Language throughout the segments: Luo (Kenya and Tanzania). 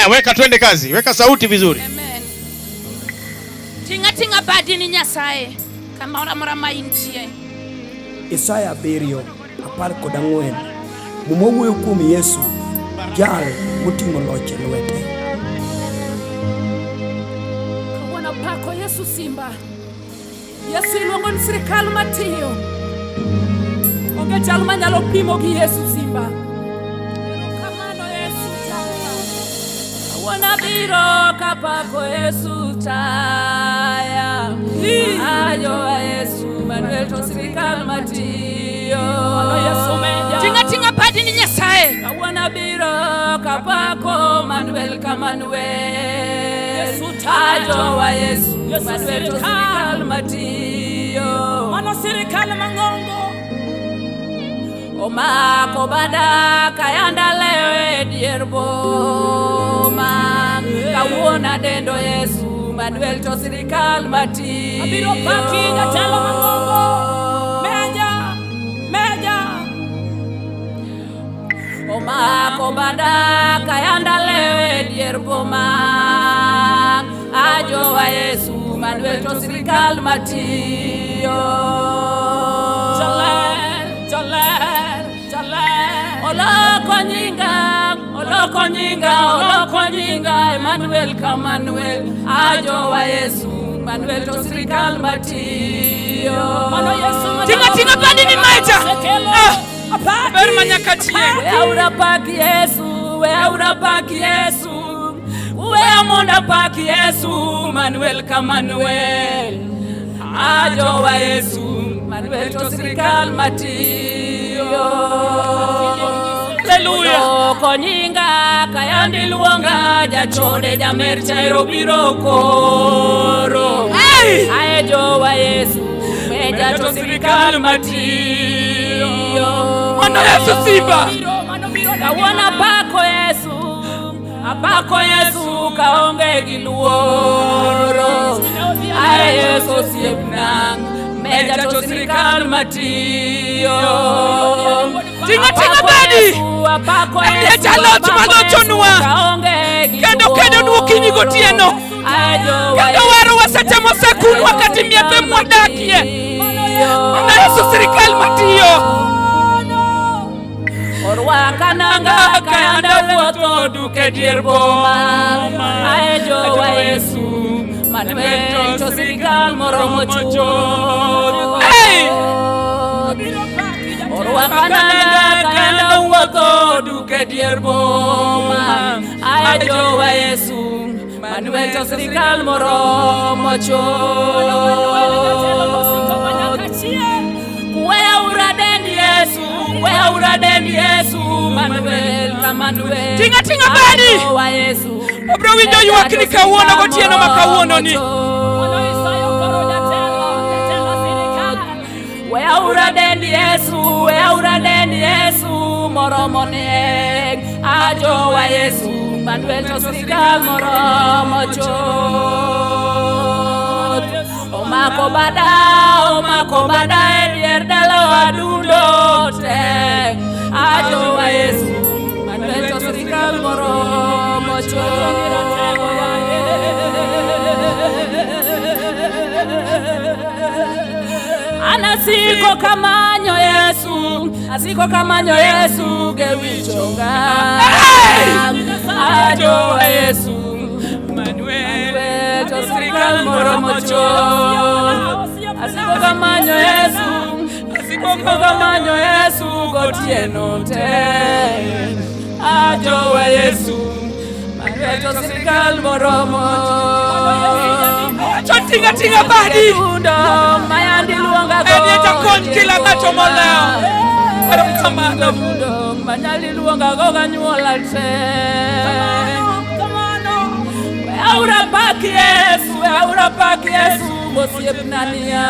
Haya, weka twende kazi. Weka sauti vizuri. Amen. Tinga badi ni Nyasaye kama ora maintie. Isaya 7:14 mumowuoyo kuom Yesu jal moting'o loch e lwete. Kawuono pako Yesu simba. Yesu iluongo ni sirikal matiyo. Onge jal manyalo pimo gi Yesu simba. Kamano Yesu taya. Kawuono biro kapako Yesu taya. Ayo Yesu Manuel to sirikal matiyo. Tinga badi ni Nyasaye. Kawuono biro kapako Manuel Kamanuel. Yesu tayo wa Yesu Manuel to sirikal matiyo. Mano sirikal mangongo. Omako bada kayanda lewe dier boma. Kawuono dendo Yesu Manuel to sirikal matiyo. Abiro paki jatelo mangongo. Meja. Omako bada kayanda lewe dier boma. Ajo wa Yesu Manuel to sirikal matiyo. Jaler. Oloko nyinga Emmanuel Kamanuel. Ajo wa Yesu Manuel to sirikal matiyo. Tinga badi ni maita. Ber manyakatie. Weaura paki Yesu. Weamonda paki Yesu Manuel Kamanuel. Ajo wa Yesu Manuel to sirikal matiyo. Hallelujah. Konyinga kayandi luonga jachode jamer chairo biro koro. Ajo wa Yesu meja to sirikal matiyo. Mano Yesu simba. Kawuono apako Yesu kaonge gi luoro. Yesu siepna meja to sirikal matiyo. Tinga badi. Ende jalot malochonwa. Kendo nuokinyi gotieno. Kendo waro wasetemo sekun wakati miethe mwadakie. Mana Yesu sirikal matiyo. Orwakananga kayanda wuotho duke dier boma. Ajo wa Yesu Manuel to sirikal moromo chuo. Orwakananga kayanda wuotho duke dier boma. Ajo wa Yesu Manuel to sirikal moromo chuo. Weaura dendi Yesu Manuel Kamanuel. Tinga badi. Obro winjo ywak ni kawuono gotieno makawuono ni. Weaura dendi Yesu moromo nek. Ajo wa Yesu Manuel to sirikal moromo chot. Omako bada edier dalo adundo te. Ajo wa Yesu Manuel to sirikal moromo chot. Asiko kamanyo Yesu gewichonga. Ajo wa Yesu Manuel to sirikal moromo chot. Asiko kamanyo Yesu gotieno te. Ajo wa Yesu Manuel to sirikal moromo. Tinga badi. Mayandi luonga go. Enieta kon kila ngato moleo. Kamano. Manyali luonga go ganyuola te. Weaura paki Yesu mosiepna niya.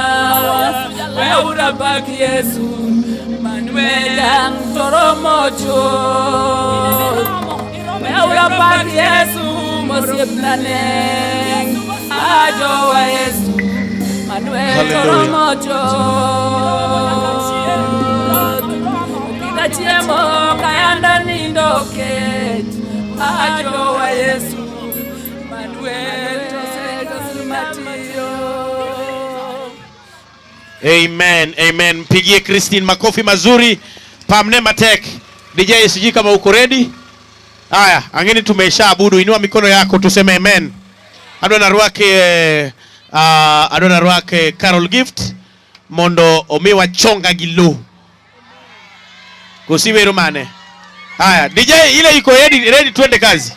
Weaura paki Yesu Manuel toromo chot. Weaura paki Yesu mosiepna neng. Ajo wa Yesu Manuel toromo chot. Chiemo kayanda nindo ket. ajo wa Yesu Manuel Matio. Amen, amen. Mpigie Christine makofi mazuri. Pamne Matek. DJ sijui kama uko ready? Haya, angeni tumeshaabudu, inua mikono yako tuseme amen. Adona rwake Carol Gift mondo omiwa chonga gilu. Kusiwe rumane. Haya, DJ ile iko ready twende kazi.